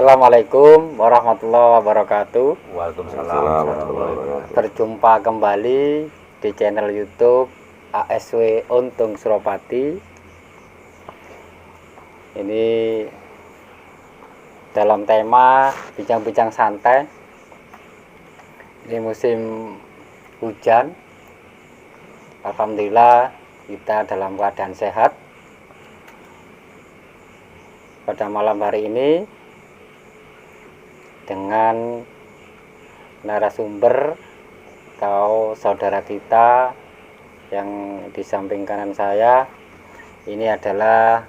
Assalamualaikum warahmatullahi wabarakatuh. Waalaikumsalam warahmatullahi wabarakatuh. Berjumpa kembali di channel YouTube ASW Untung Suropati. Ini dalam tema bincang-bincang santai. Ini musim hujan. Alhamdulillah kita dalam keadaan sehat. Pada malam hari ini dengan narasumber atau saudara kita yang di samping kanan saya ini adalah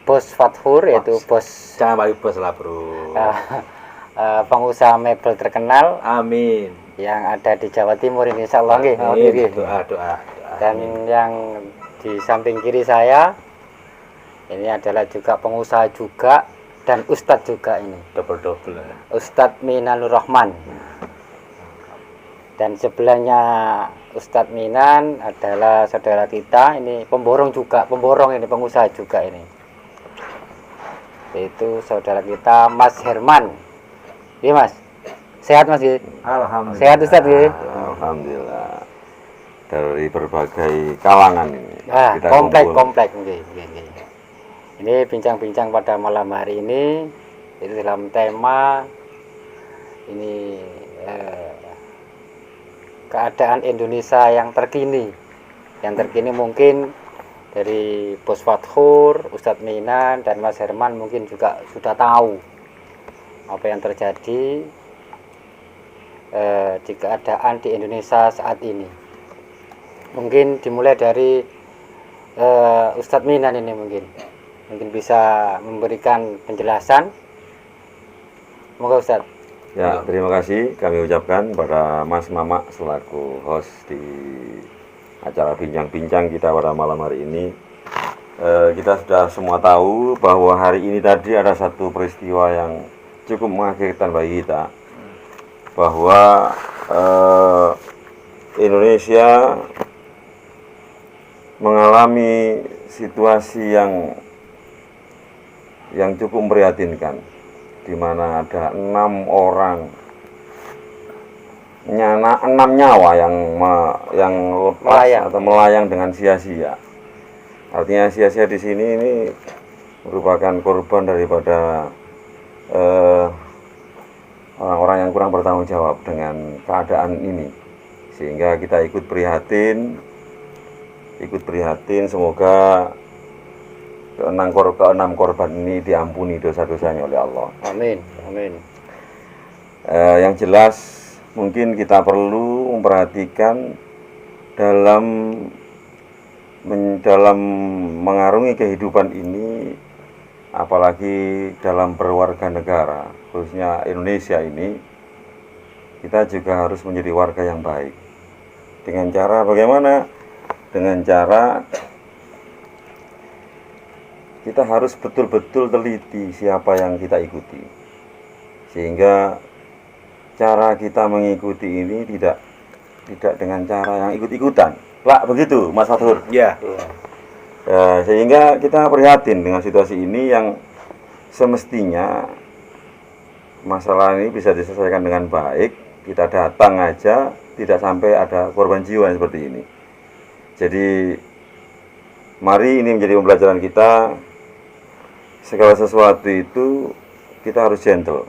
Bos Fathur, yaitu bos, jangan balik bos lah bro, pengusaha mebel terkenal, amin, yang ada di Jawa Timur ini, insyaallah. doa. Dan amin. yang di samping kiri saya ini adalah juga pengusaha juga dan Ustadz juga, ini double Ustadz Minanur Rahman. Dan sebelahnya Ustadz Minan adalah saudara kita, ini pemborong ini pengusaha juga ini, yaitu saudara kita Mas Herman. Iya Mas, sehat Mas? Alhamdulillah. Sehat Ustadz ya? Alhamdulillah. Dari berbagai kalangan ini. Nah, komplek. Ini bincang-bincang pada malam hari ini itu dalam tema ini keadaan Indonesia yang terkini. Yang terkini mungkin dari Bos Fathur, Ustadz Minan dan Mas Herman mungkin juga sudah tahu apa yang terjadi di keadaan di Indonesia saat ini. Mungkin dimulai dari Ustadz Minan ini mungkin bisa memberikan penjelasan. Moga Ustadz. Ya, terima kasih kami ucapkan pada Mas Mamak selaku host di acara bincang-bincang kita pada malam hari ini. Kita sudah semua tahu bahwa hari ini tadi ada satu peristiwa yang cukup mengagetkan bagi kita, bahwa Indonesia mengalami situasi yang cukup memprihatinkan, di mana ada 6 nyawa yang lepas atau melayang dengan sia-sia. Artinya sia-sia di sini ini merupakan korban daripada orang-orang yang kurang bertanggung jawab dengan keadaan ini, sehingga kita ikut prihatin. Semoga keenam korban ini diampuni dosa-dosanya oleh Allah. Amin. Yang jelas mungkin kita perlu memperhatikan dalam mengarungi kehidupan ini, apalagi dalam berwarga negara, khususnya Indonesia ini, kita juga harus menjadi warga yang baik. Dengan cara bagaimana? Dengan cara kita harus betul-betul teliti siapa yang kita ikuti, sehingga cara kita mengikuti ini tidak dengan cara yang ikut-ikutan. Lah begitu Mas Fathur? Ya. Sehingga kita prihatin dengan situasi ini yang semestinya masalah ini bisa diselesaikan dengan baik. Kita datang aja, tidak sampai ada korban jiwa yang seperti ini. Jadi mari ini menjadi pembelajaran kita. Segala sesuatu itu kita harus gentle,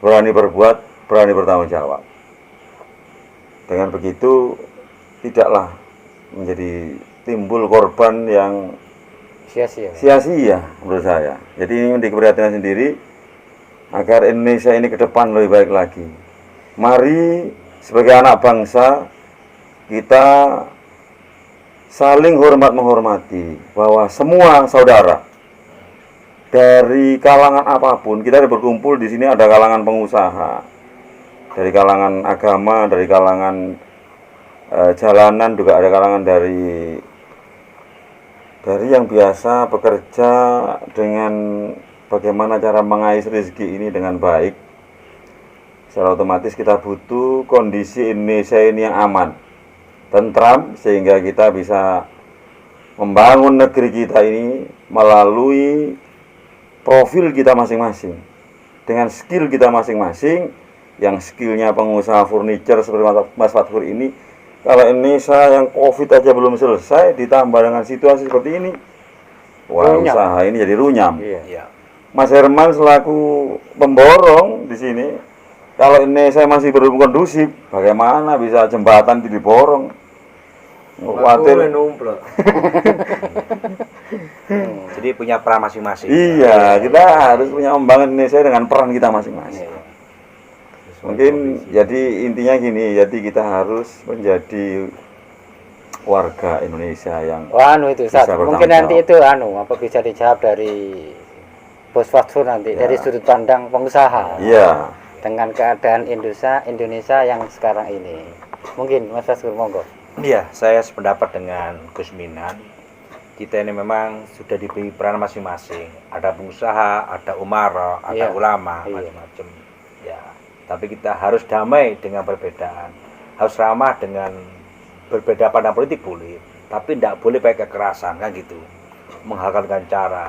berani berbuat, berani bertanggung jawab. Dengan begitu tidaklah menjadi timbul korban yang sia-sia menurut saya. Jadi ini menjadi keprihatinan sendiri agar Indonesia ini ke depan lebih baik lagi. Mari sebagai anak bangsa kita saling hormat menghormati, bahwa semua saudara dari kalangan apapun, kita berkumpul di sini, ada kalangan pengusaha, dari kalangan agama, dari kalangan jalanan, juga ada kalangan dari yang biasa bekerja dengan bagaimana cara mengais rezeki ini dengan baik. Secara otomatis kita butuh kondisi Indonesia ini yang aman, tentram, sehingga kita bisa membangun negeri kita ini melalui profil kita masing-masing. dengan skill kita masing-masing, yang skillnya pengusaha furniture seperti Mas Fathur ini, kalau Indonesia yang COVID aja belum selesai, ditambah dengan situasi seperti ini, wah Runyam. usaha ini jadi runyam. Iya. Iya. Mas Herman selaku pemborong di sini, kalau Indonesia masih belum kondusif, bagaimana bisa jembatan itu diborong? Khawatir. Jadi punya peran masing-masing. Iya, kita harus punya membangun Indonesia dengan peran kita masing-masing. Mungkin jadi intinya gini, jadi kita harus menjadi warga Indonesia yang Itu Ustaz. bisa Mungkin bertanggung nanti itu apa bisa dijawab dari Bos Fathur nanti dari sudut pandang pengusaha iya. dengan keadaan Indonesia yang sekarang ini. Mungkin Mas Fathur monggo. Iya, saya sependapat dengan Gus Minan. Kita ini memang sudah diberi peran masing-masing. Ada pengusaha, ada umara, ada Iya. ulama, Iya. macam-macam. Ya, tapi kita harus damai dengan perbedaan. Harus ramah dengan berbeda pandang politik boleh, tapi tidak boleh pakai kekerasan kan gitu. Menghalalkan dengan cara.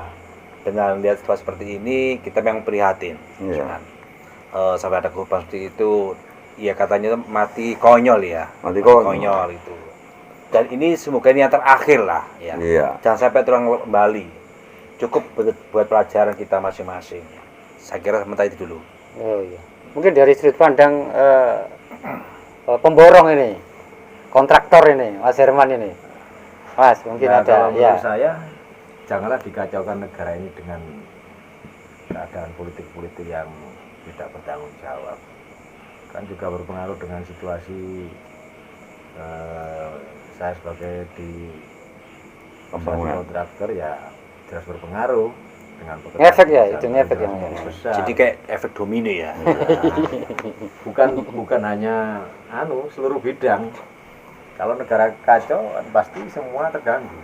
Dengan lihat situasi seperti ini, kita memang prihatin. Iya. Misalkan, sampai ada korban seperti itu, ya katanya mati konyol ya. Mati konyol. itu. Dan ini semoga ini yang terakhir lah ya. Iya. Jangan sampai terulang kembali. Cukup buat pelajaran kita masing-masing. Saya kira sementara itu dulu. Oh iya. Mungkin dari sudut pandang pemborong ini, kontraktor ini, Mas Herman ini. Mas, mungkin Ya, ada kalau ya. menurut saya janganlah dikacaukan negara ini dengan keadaan politik-politik yang tidak bertanggung jawab. Kan juga berpengaruh dengan situasi saya sebagai di Pembangunan. kontraktor ya jelas berpengaruh dengan Ngefek ya, pekerjaan itu ngefek yang besar. Jadi kayak efek domino ya. bukan hanya seluruh bidang. Kalau negara kacau kan pasti semua terganggu.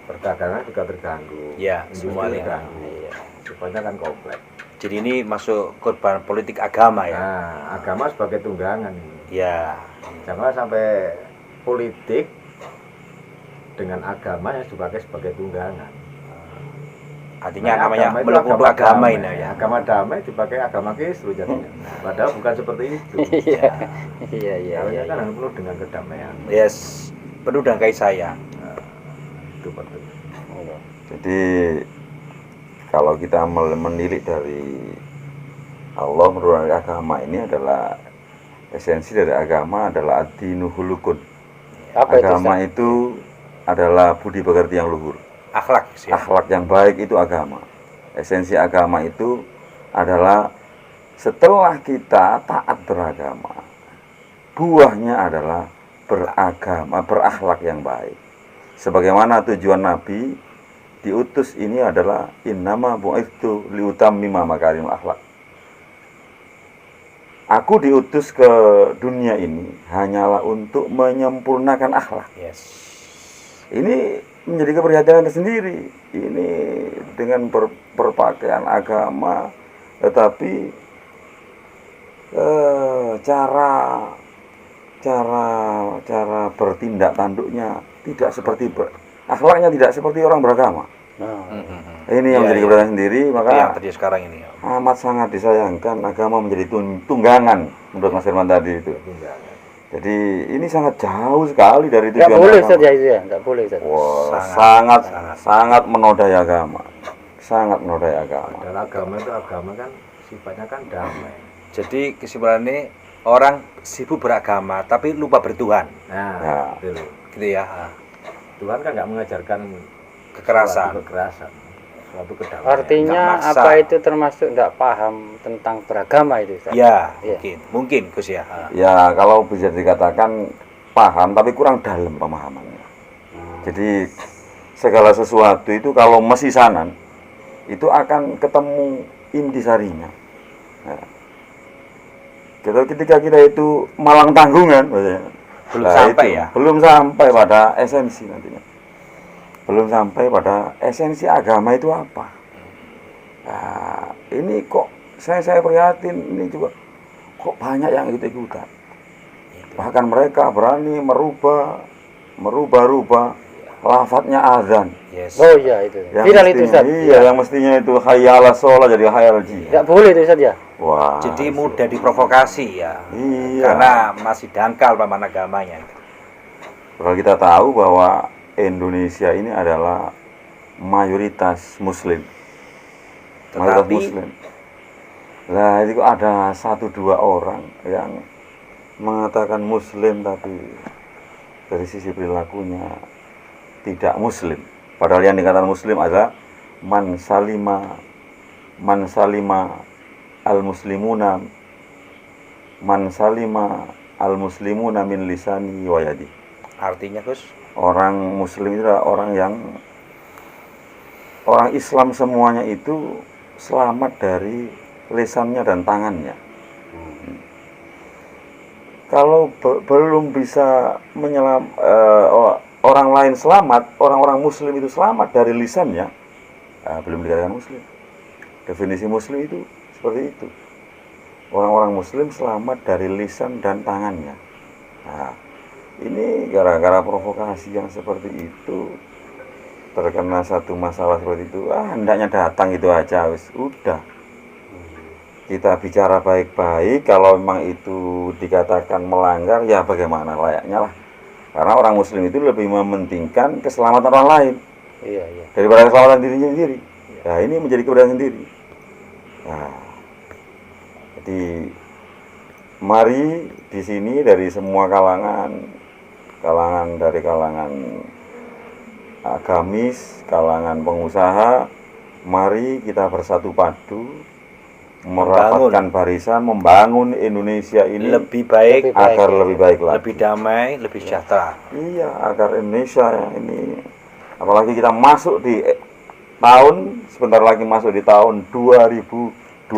Perdagangan juga terganggu. Ya, industri semuanya. terganggu. Semuanya kan kompleks. Jadi ini masuk korban politik agama ya. Nah, agama sebagai tunggangan ini. Ya. Jangan sampai politik dengan agama yang dipakai sebagai tunggangan. Artinya Nah, namanya agama itu meluk untuk agama damai. ini ya. Agama damai dipakai agama Kristus jadinya. Padahal bukan seperti itu. Iya. Iya, iya, Harusnya iya. kan harus penuh dengan kedamaian. Yes. Penuh dengan kasih sayang. Itu penting. Jadi kalau kita menilik dari Allah menurut agama ini adalah esensi dari agama adalah ad-dinu hulukun. Apa itu? Agama Ustaz? itu adalah budi pekerti yang luhur. Akhlak sih. Akhlak yang baik itu agama. Esensi agama itu adalah setelah kita taat beragama, buahnya adalah beragama, berakhlak yang baik. Sebagaimana tujuan Nabi diutus ini adalah innama bu'itsu liutammima makarimul akhlak. Aku diutus ke dunia ini hanyalah untuk menyempurnakan akhlak. Yes. Ini menjadi keprihatinan tersendiri. Ini dengan berpakaian agama, tetapi cara bertindak tanduknya tidak seperti akhlaknya tidak seperti orang beragama. Ini yang menjadi keprihatinan sendiri. Yang Maka terjadi sekarang ini ya. amat sangat disayangkan agama menjadi tunggangan menurut Mas Herman tadi itu. Tunggangan. Jadi ini sangat jauh sekali dari Nggak tujuan boleh agama. Ustaz ya itu ya, nggak boleh Ustaz. Wah, Sangat, sangat menodai agama. Sangat menodai agama. Dan agama itu agama kan sifatnya kan damai. Jadi kesimpulannya orang sibuk beragama tapi lupa bertuhan. Nah, Ya. betul. Gitu ya. Tuhan kan nggak mengajarkan Kekerasan. suatu kekerasan, suatu kedamaian. Artinya Nggak maksa. apa itu termasuk nggak paham tentang beragama itu Ustaz? Ya, Iya. mungkin Gus ya. Ya, kalau bisa dikatakan paham tapi kurang dalam pemahamannya. Jadi segala sesuatu itu kalau mesisanan itu akan ketemu intisarinya. Nah, ketika kita itu malang tanggungan, Belum sampai ya? Belum sampai pada esensi nantinya. Belum sampai pada esensi agama itu apa. Nah, ini kok saya prihatin, ini juga kok banyak yang ikut-ikutan. Bahkan mereka berani merubah lafadznya azan. Yes. Oh iya itu. Yang Viral itu mestinya- Ustaz. Iya, yang mestinya itu hayya 'alas shalah jadi hayya 'alal jihad. Nggak boleh itu Ustaz ya. Wah. Jadi mudah diprovokasi ya. Iya. Karena masih dangkal paman agamanya. Kalau kita tahu bahwa Indonesia ini adalah mayoritas Muslim. Mayoritas Tetapi Muslim. Nah, itu kok ada 1-2 orang yang mengatakan Muslim tapi dari sisi perilakunya tidak Muslim. Padahal yang dikatakan Muslim adalah man salima al-muslimuna min lisani wa yadi. artinya Gus, Orang Muslim itu adalah orang Islam semuanya itu selamat dari lisannya dan tangannya. Kalau belum bisa orang lain selamat, orang-orang Muslim itu selamat dari lisannya, belum dikatakan Muslim. Definisi Muslim itu seperti itu. Orang-orang Muslim selamat dari lisan dan tangannya. Nah, ini gara-gara provokasi yang seperti itu, terkena satu masalah seperti itu, hendaknya datang itu aja, wis udah. Kita bicara baik-baik, kalau memang itu dikatakan melanggar, ya bagaimana layaknya lah. Karena orang Muslim itu lebih mementingkan keselamatan orang lain Iya, iya. daripada keselamatan dirinya sendiri. Nah, ini menjadi kepentingan sendiri. Nah, jadi mari di sini dari semua kalangan dari kalangan agamis, kalangan pengusaha, mari kita bersatu padu merapatkan barisan, membangun Indonesia ini lebih baik, agar lebih baik lagi, lebih damai, lebih sejahtera. Iya, agar Indonesia ini, apalagi kita masuk di tahun, sebentar lagi masuk di tahun 2021.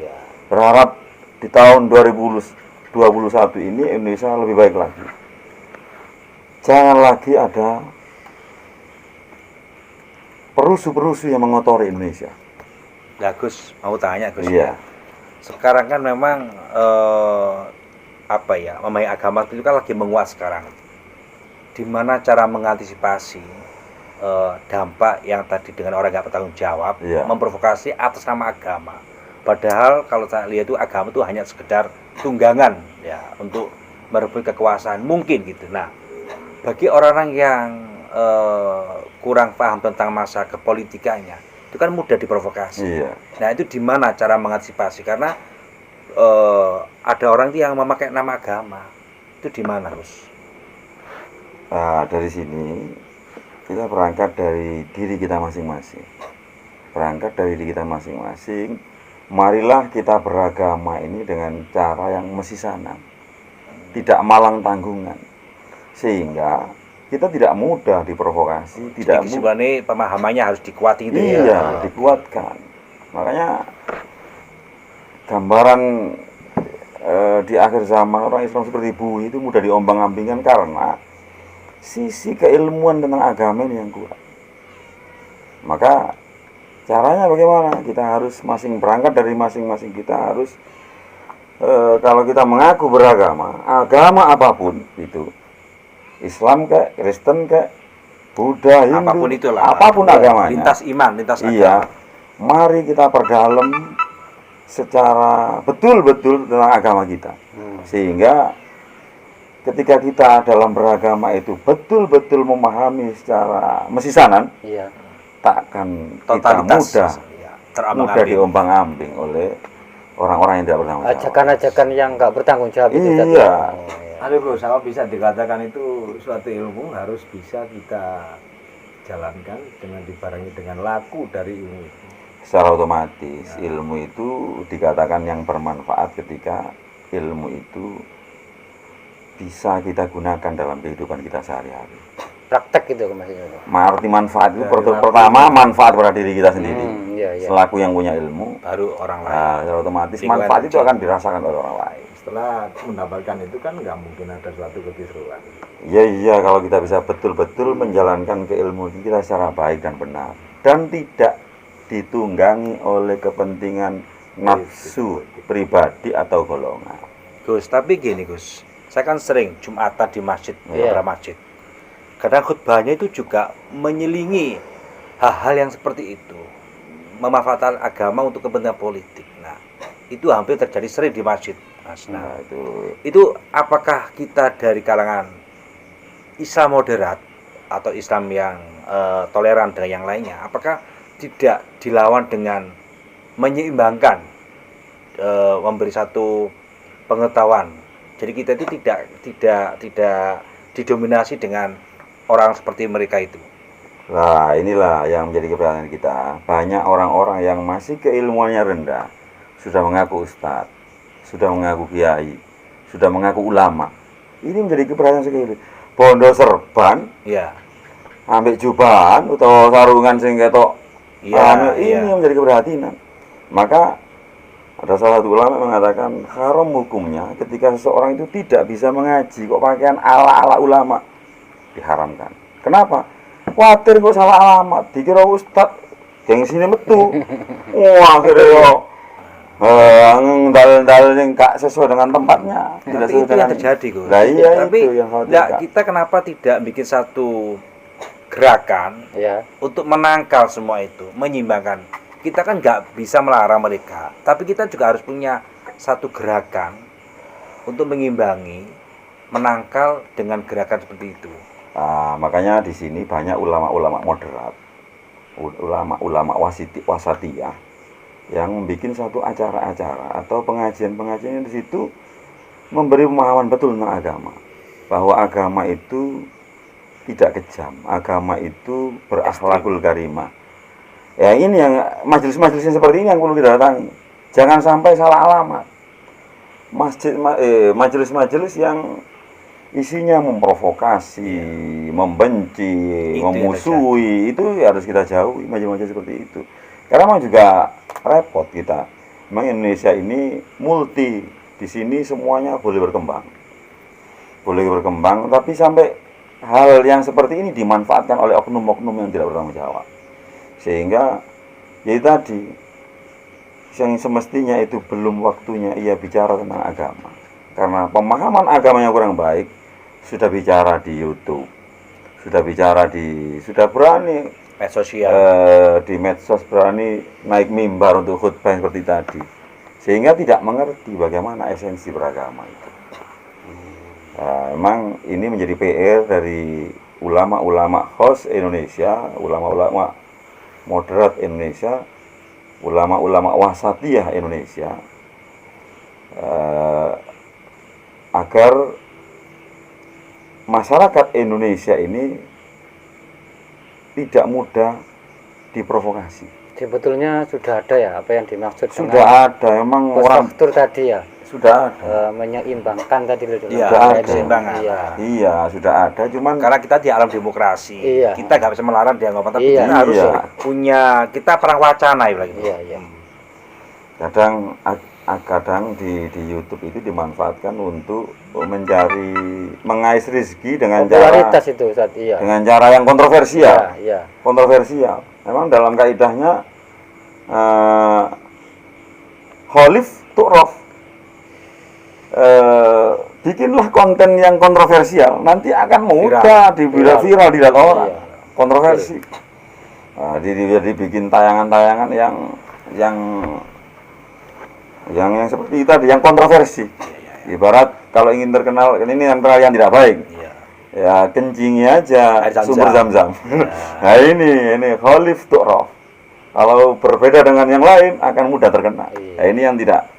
Ya. Berharap di tahun 2021 ini Indonesia lebih baik lagi. Jangan lagi ada perusuh-perusuh yang mengotori Indonesia. Nah Gus, mau tanya Gus. Iya. Sekarang kan memang memahami agama itu kan lagi menguat sekarang. Di mana cara mengantisipasi dampak yang tadi dengan orang nggak bertanggung jawab, Iya. memprovokasi atas nama agama. Padahal kalau saya lihat itu agama itu hanya sekedar tunggangan ya untuk merebut kekuasaan mungkin gitu. Nah, bagi orang-orang yang kurang paham tentang masa kepolitikannya, itu kan mudah diprovokasi. Iya. Nah, itu di mana cara mengantisipasi? Karena ada orang yang memakai nama agama. Itu di mana, Gus? Dari sini kita berangkat dari diri kita masing-masing. Berangkat dari diri kita masing-masing. Marilah kita beragama ini dengan cara yang mesisanan, tidak malang tanggungan, sehingga kita tidak mudah diprovokasi, tidak mudah. Sebenarnya pemahamannya harus dikuati itu Iya, ya. dikuatkan. Makanya gambaran di akhir zaman orang Islam seperti Bui itu mudah diombang-ambingkan karena sisi keilmuan tentang agama ini yang kuat. Maka caranya bagaimana? Kita harus berangkat dari masing-masing kita harus kalau kita mengaku beragama, agama apapun itu, Islam kayak, Kristen kayak, Buddha, Hindu, Apapun itulah. apapun agamanya. Lintas iman, lintas Iya, agama. mari kita perdalam secara betul-betul tentang agama kita. Sehingga ketika kita dalam beragama itu betul-betul memahami secara mesisanan, Iya. takkan kita Totalitas mudah ya, mudah terombang-ambing. diombang-ambing oleh orang-orang yang tidak bertanggung jawab. Ajakan-ajakan yang nggak bertanggung jawab itu tadi. Iya. Oh, iya. Aduh Gus, apa bisa dikatakan itu suatu ilmu harus bisa kita jalankan dengan dibarengi dengan laku dari ilmu itu. Secara otomatis ilmu itu dikatakan yang bermanfaat ketika ilmu itu bisa kita gunakan dalam kehidupan kita sehari-hari. Praktek gitu maksudnya. Arti manfaat itu Dari pertama manfaat pada diri kita sendiri. Iya, iya. Selaku yang punya ilmu, Baru orang lain. secara otomatis Lingkungan manfaat itu kecil. akan dirasakan oleh orang lain. Setelah mendapatkan itu kan nggak mungkin ada suatu kekisruhan. Iya, kalau kita bisa betul-betul menjalankan keilmuan kita secara baik dan benar dan tidak ditunggangi oleh kepentingan nafsu pribadi atau golongan. Gus, tapi gini Gus, saya kan sering Jumatan di masjid, Iya. beberapa masjid. Kadang khutbahnya itu juga menyelingi hal-hal yang seperti itu, memanfaatkan agama untuk kepentingan politik. Nah, itu hampir terjadi sering di masjid, Mas. Nah, Nah, itu apakah kita dari kalangan Islam moderat atau Islam yang toleran dengan yang lainnya, apakah tidak dilawan dengan menyeimbangkan, memberi satu pengetahuan. Jadi kita itu tidak didominasi dengan orang seperti mereka itu. Nah, inilah yang menjadi keperhatian kita. Banyak orang-orang yang masih keilmuannya rendah, sudah mengaku ustadz, sudah mengaku kiai, sudah mengaku ulama. Ini menjadi keperhatian sekali. Bondo serban, Iya. ambek jubahan atau sarungan sing ketok. Iya, ini iya. yang menjadi keprihatinan. Maka ada salah satu ulama mengatakan haram hukumnya ketika seseorang itu tidak bisa mengaji kok pakaian ala-ala ulama, diharamkan. Kenapa? Khawatir kok salah alamat, dikira ustad gengsine metu. Wah, akhirnya yo dalil-dalil yang gak sesuai dengan tempatnya, tidak Tapi sesuai itu yang dengan terjadi, Gus. Lah iya, Tapi itu yang khawatir, nggak, Kak. kita kenapa tidak bikin satu gerakan Ya, untuk menangkal semua itu, menyimbangkan. Kita kan nggak bisa melarang mereka, tapi kita juga harus punya satu gerakan untuk mengimbangi, menangkal dengan gerakan seperti itu. Nah, makanya di sini banyak ulama-ulama moderat, ulama-ulama wasatiyah yang membuat satu acara-acara atau pengajian-pengajian yang di situ memberi pemahaman betul tentang agama, bahwa agama itu tidak kejam, agama itu berakhlakul karimah. Ya, ini yang majelis-majelis yang seperti ini yang perlu didatangi. Jangan sampai salah alamat. Majelis-majelis yang isinya memprovokasi, membenci, Itu yang memusuhi, itu harus kita jauhi majelis-majelis seperti itu. Karena memang juga repot kita. Memang Indonesia ini multi, di sini semuanya boleh berkembang. Boleh berkembang, tapi sampai hal yang seperti ini dimanfaatkan oleh oknum-oknum yang tidak bertanggung jawab. Sehingga ya tadi yang semestinya itu belum waktunya ia bicara tentang agama, karena pemahaman agamanya kurang baik. Sudah bicara di YouTube, sudah berani Media sosial. di medsos, berani naik mimbar untuk khutbah seperti tadi, sehingga tidak mengerti bagaimana esensi beragama itu. Memang ini menjadi PR dari ulama-ulama khos Indonesia, ulama-ulama moderat Indonesia, ulama-ulama wasatiyah Indonesia, agar masyarakat Indonesia ini tidak mudah diprovokasi. sebetulnya sudah ada ya apa yang dimaksud Sudah ada, memang orang postur tadi ya, sudah ada. menyeimbangkan tadi loh. Iya, Sudah ada. keseimbangan. Iya. Iya, sudah ada, cuman Karena kita di alam demokrasi, Iya. kita nggak bisa melarang dia ngomong, tapi Iya. kita harus Iya. punya, kita perang wacana ya gitu. Iya, iya. kadang di YouTube itu dimanfaatkan untuk mengais rezeki dengan Popularitas itu saat iya. dengan cara yang kontroversial. Iya, iya. Kontroversial. Memang dalam kaidahnya Khalif tu'raf. Bikinlah konten yang kontroversial, nanti akan mudah viral dilihat orang. Iya. Kontroversi. Nah, dibikin tayangan-tayangan yang seperti tadi, yang kontroversi. Ibarat kalau ingin terkenal, ini yang terkenal yang tidak baik. Iya. Ya kencingi aja Air Zam-Zam. sumber Zam-Zam. Nah ini Khalif tu'raf. Kalau berbeda dengan yang lain akan mudah terkenal. Iya. Nah, ini yang tidak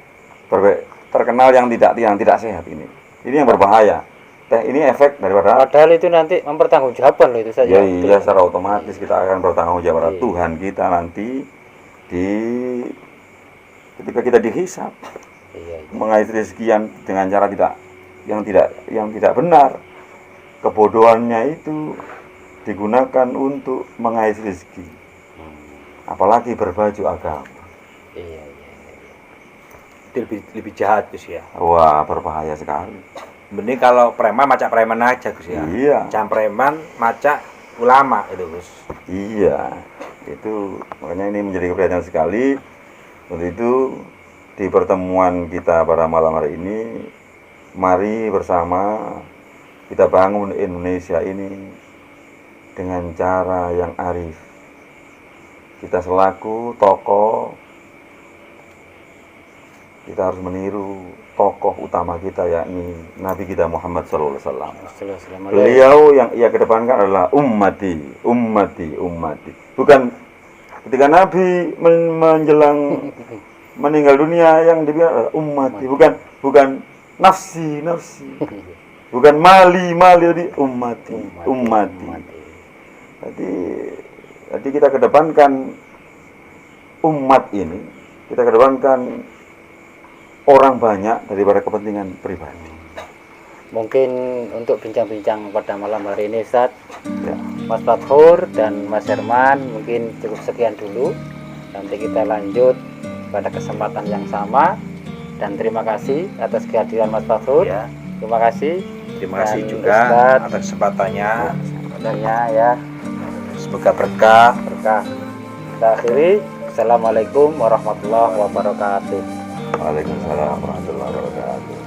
terkenal, yang tidak sehat ini. Ini yang berbahaya. Ini efek daripada Padahal itu nanti mempertanggungjawabkan loh itu saja. ya, iya, secara otomatis kita akan bertanggung jawab pada Iya. Tuhan kita nanti ketika kita dihisab, Iya, iya. mengais rezeki dengan cara yang tidak benar. Kebodohannya itu digunakan untuk mengais rezeki, apalagi berbaju agama. Iya, iya. Itu lebih jahat Gus ya. Wah, berbahaya sekali. Mending kalau preman macak preman aja Gus ya. Iya. Jangan preman macak ulama itu Gus. Iya, itu makanya ini menjadi keperhatian sekali. Untuk itu di pertemuan kita pada malam hari ini, mari bersama kita bangun Indonesia ini dengan cara yang arif. Kita selaku tokoh kita harus meniru tokoh utama kita, yakni Nabi kita Muhammad SAW. Beliau yang ia kedepankan adalah ummati, ummati, ummati. Bukan ketika Nabi menjelang meninggal dunia yang dibilang adalah ummati, bukan nafsi, nafsi. Bukan mali, jadi ummati, ummati. Jadi kita kedepankan umat ini, kita kedepankan orang banyak daripada kepentingan pribadi. Mungkin untuk bincang-bincang pada malam hari ini, Ustaz, ya, Mas Fathur dan Mas Herman mungkin cukup sekian dulu. Nanti kita lanjut pada kesempatan yang sama. Dan terima kasih atas kehadiran Mas Fathur. Ya. Terima kasih. Terima kasih Dan juga Ustaz, atas kesempatannya. sebenarnya ya Semoga berkah. berkah. Kita akhiri. Assalamualaikum warahmatullahi wabarakatuh. Waalaikumsalam warahmatullahi wabarakatuh.